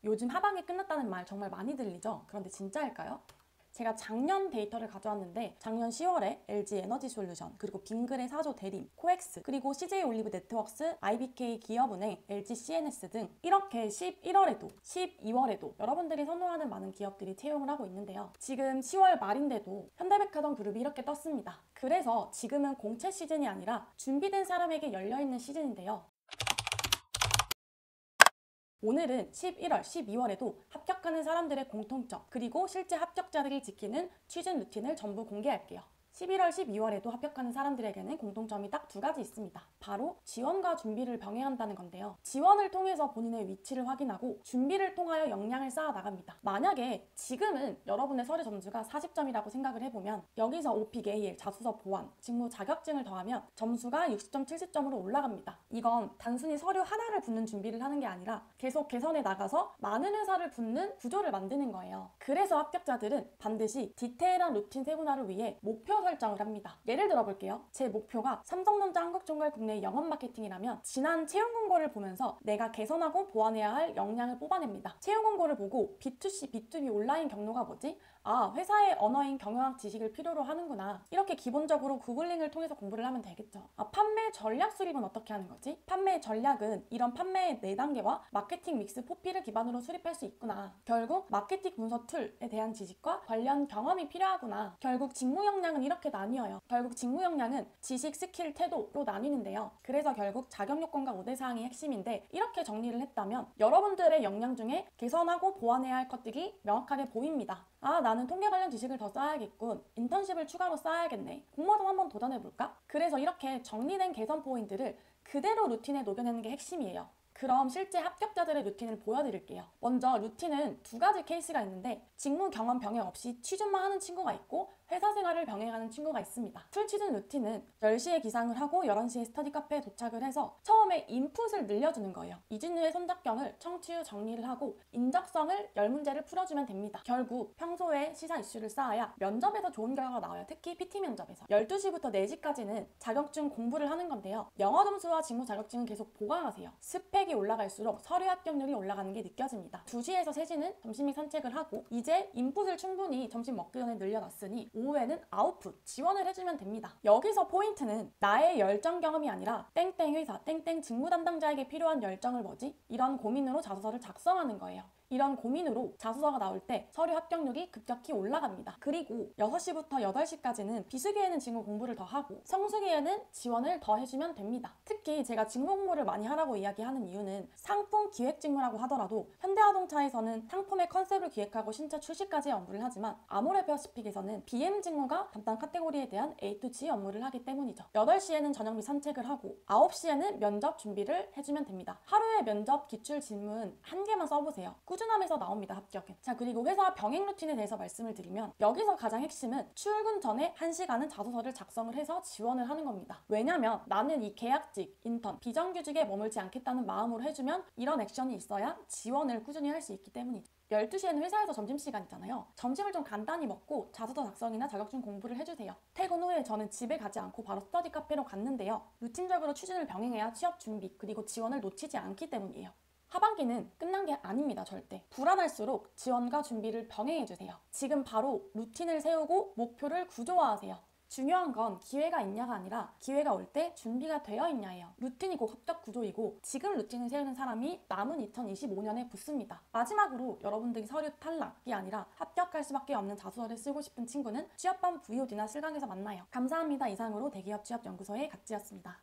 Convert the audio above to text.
요즘 하반기 끝났다는 말 정말 많이 들리죠? 그런데 진짜일까요? 제가 작년 데이터를 가져왔는데 작년 10월에 LG 에너지솔루션, 그리고 빙그레 사조 대림, 코엑스, 그리고 CJ 올리브 네트워크스, IBK 기업은행, LG CNS 등 이렇게 11월에도 12월에도 여러분들이 선호하는 많은 기업들이 채용을 하고 있는데요. 지금 10월 말인데도 현대백화점 그룹이 이렇게 떴습니다. 그래서 지금은 공채 시즌이 아니라 준비된 사람에게 열려있는 시즌인데요. 오늘은 11월, 12월에도 합격하는 사람들의 공통점, 그리고 실제 합격자들이 지키는 취준 루틴을 전부 공개할게요. 11월, 12월에도 합격하는 사람들에게는 공통점이 딱 두 가지 있습니다. 바로 지원과 준비를 병행한다는 건데요. 지원을 통해서 본인의 위치를 확인하고 준비를 통하여 역량을 쌓아 나갑니다. 만약에 지금은 여러분의 서류 점수가 40점이라고 생각을 해보면 여기서 OPIC AL, 자소서 보완, 직무 자격증을 더하면 점수가 60점, 70점으로 올라갑니다. 이건 단순히 서류 하나를 붙는 준비를 하는 게 아니라 계속 개선해 나가서 많은 회사를 붙는 구조를 만드는 거예요. 그래서 합격자들은 반드시 디테일한 루틴 세분화를 위해 목표 설정을 합니다. 예를 들어 볼게요. 제 목표가 삼성전자 한국총괄 국내 영업 마케팅이라면 지난 채용 공고를 보면서 내가 개선하고 보완해야 할 역량을 뽑아냅니다. 채용 공고를 보고 B2C, B2B 온라인 경로가 뭐지? 아, 회사의 언어인 경영학 지식을 필요로 하는구나. 이렇게 기본적으로 구글링을 통해서 공부를 하면 되겠죠. 아, 판매 전략 수립은 어떻게 하는 거지? 판매 전략은 이런 판매의 4단계와 마케팅 믹스 4P를 기반으로 수립할 수 있구나. 결국 마케팅 문서 툴에 대한 지식과 관련 경험이 필요하구나. 결국 직무 역량은 이렇게 나뉘어요. 결국 직무 역량은 지식, 스킬, 태도로 나뉘는데요. 그래서 결국 자격 요건과 우대사항이 핵심인데 이렇게 정리를 했다면 여러분들의 역량 중에 개선하고 보완해야 할 것들이 명확하게 보입니다. 아, 나는 통계 관련 지식을 더 쌓아야겠군. 인턴십을 추가로 쌓아야겠네. 공모전 한번 도전해볼까? 그래서 이렇게 정리된 개선 포인트를 그대로 루틴에 녹여내는 게 핵심이에요. 그럼 실제 합격자들의 루틴을 보여드릴게요. 먼저 루틴은 두 가지 케이스가 있는데 직무 경험 병행 없이 취준만 하는 친구가 있고 회사 생활을 병행하는 친구가 있습니다. 풀 취준 루틴은 10시에 기상을 하고 11시에 스터디 카페에 도착을 해서 처음에 인풋을 늘려주는 거예요. 이진우의 손작경을 청취 후 정리를 하고 인적성을 10문제를 풀어주면 됩니다. 결국 평소에 시사 이슈를 쌓아야 면접에서 좋은 결과가 나와요. 특히 PT 면접에서. 12시부터 4시까지는 자격증 공부를 하는 건데요. 영어 점수와 직무 자격증은 계속 보강하세요. 스펙이 올라갈수록 서류 합격률이 올라가는 게 느껴집니다. 2시에서 3시는 점심 산책을 하고 이제 인풋을 충분히 점심 먹기 전에 늘려놨으니 오후에는 아웃풋, 지원을 해주면 됩니다. 여기서 포인트는 나의 열정 경험이 아니라 땡땡 회사, 땡땡 직무 담당자에게 필요한 열정을 뭐지? 이런 고민으로 자소서를 작성하는 거예요. 이런 고민으로 자소서가 나올 때 서류 합격률이 급격히 올라갑니다. 그리고 6시부터 8시까지는 비수기에는 직무 공부를 더 하고 성수기에는 지원을 더 해주면 됩니다. 특히 제가 직무 공부를 많이 하라고 이야기하는 이유는 상품 기획 직무라고 하더라도 현대자동차에서는 상품의 컨셉을 기획하고 신차 출시까지의 업무를 하지만 아모레퍼시픽에서는 BM 직무가 담당 카테고리에 대한 A2G 업무를 하기 때문이죠. 8시에는 저녁 및 산책을 하고 9시에는 면접 준비를 해주면 됩니다. 하루에 면접 기출 질문 1개만 써보세요. 꾸준함에서 나옵니다. 합격은. 자, 그리고 회사 병행 루틴에 대해서 말씀을 드리면 여기서 가장 핵심은 출근 전에 1시간은 자소서를 작성을 해서 지원을 하는 겁니다. 왜냐면 나는 이 계약직, 인턴, 비정규직에 머물지 않겠다는 마음으로 해주면 이런 액션이 있어야 지원을 꾸준히 할 수 있기 때문이죠. 12시에는 회사에서 점심시간 있잖아요. 점심을 좀 간단히 먹고 자소서 작성이나 자격증 공부를 해주세요. 퇴근 후에 저는 집에 가지 않고 바로 스터디 카페로 갔는데요. 루틴적으로 취준을 병행해야 취업 준비 그리고 지원을 놓치지 않기 때문이에요. 하반기는 끝난 게 아닙니다. 절대. 불안할수록 지원과 준비를 병행해주세요. 지금 바로 루틴을 세우고 목표를 구조화하세요. 중요한 건 기회가 있냐가 아니라 기회가 올 때 준비가 되어 있냐예요. 루틴이 곧 합격 구조이고 지금 루틴을 세우는 사람이 남은 2025년에 붙습니다. 마지막으로 여러분들이 서류 탈락이 아니라 합격할 수밖에 없는 자소서를 쓰고 싶은 친구는 취업반 VOD나 실강에서 만나요. 감사합니다. 이상으로 대기업 취업연구소의 갓지였습니다.